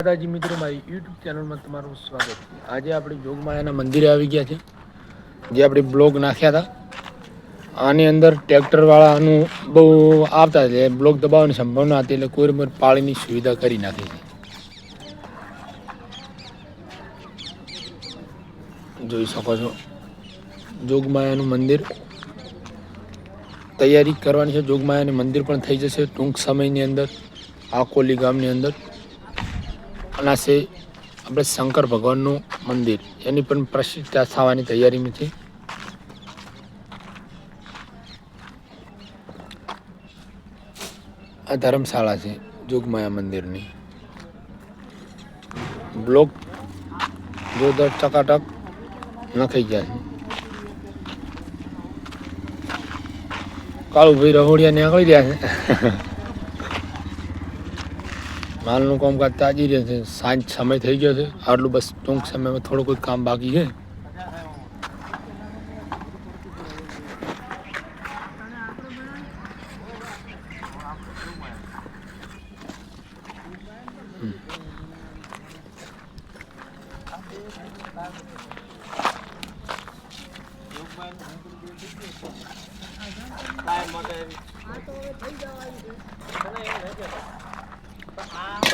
દાદાજી મિત્રો મારી યુટ્યુબ ચેનલમાં તમારું સ્વાગત છે। આજે આપણે જોગમાયાના મંદિરે આવી ગયા છે, જે આપણે બ્લોગ નાખ્યા હતા। આની અંદર ટ્રેક્ટર વાળાનું બહુ આવતા છે, બ્લોક દબાવવાની સંભાવના હતી, એટલે કોઈ પાણીની સુવિધા કરી નાખી છે। જોઈ શકો છો જોગમાયાનું મંદિર તૈયારી કરવાની છે। જોગમાયાનું મંદિર પણ થઈ જશે ટૂંક સમયની અંદર આકોલી ગામની અંદર। અને છે આપણે શંકર ભગવાનનું મંદિર, એની પણ પ્રતિષ્ઠા થવાની તૈયારીમાં છે। આ ધર્મશાળા છે જોગમાયા મંદિરની। બ્લોક જોરદાર ટકાટક નખાઈ ગયા છે। કાળુભાઈ રહોડિયા નીકળી રહ્યા છે। માલનું કામકાજ તાજી રહે છે। સાંજ સમય થઈ ગયો છે, આટલું બસ ટૂંક સમયમાં થોડું કોઈ કામ બાકી છે।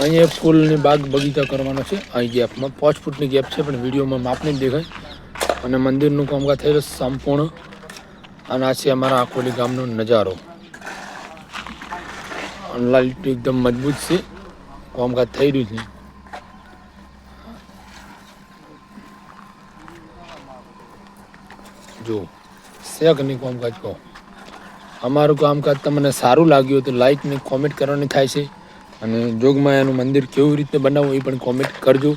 અહીંયા ફૂલની બાગ બગીચા કરવાનો છે। અહીં ગેપમાં 5 ફૂટની ગેપ છે, પણ વિડીયોમાં માપ નહીં દેખાય। અને મંદિરનું કામકાજ થયેલું સંપૂર્ણ। અને આ છે અમારા આકોલી ગામનો નજારો। લાઇટ એકદમ મજબૂત છે, કામકાજ થઈ રહ્યું છે। જો શેક નહીં કામકાજ કહો। અમારું કામકાજ તમને સારું લાગ્યું તો લાઈક ને કોમેન્ટ કરવાની થાય છે। અને જોગમાયાનું મંદિર કેવી રીતે બનાવવું એ પણ કોમેન્ટ કરજો।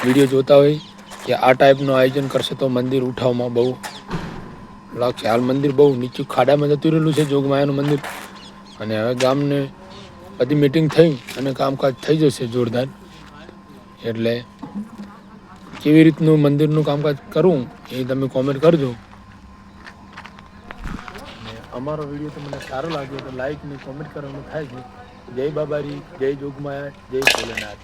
વિડીયો જોતા હોય કે આ ટાઈપનું આયોજન કરશે તો મંદિર ઉઠાવવામાં બહુ લાગશે। હાલ મંદિર બહુ નીચું ખાડામાં જતું રહેલું છે જોગમાયાનું મંદિર। અને હવે ગામને બધી મીટિંગ થઈ અને કામકાજ થઈ જશે જોરદાર। એટલે કેવી રીતનું મંદિરનું કામકાજ કરવું એ તમે કોમેન્ટ કરજો। અમારો વિડીયો તમને સારો લાગ્યો તો લાઈક ને કોમેન્ટ કરવાનું થાય છે। જય બાબારી, જય જોગમાયા, જય ભોલેનાથ।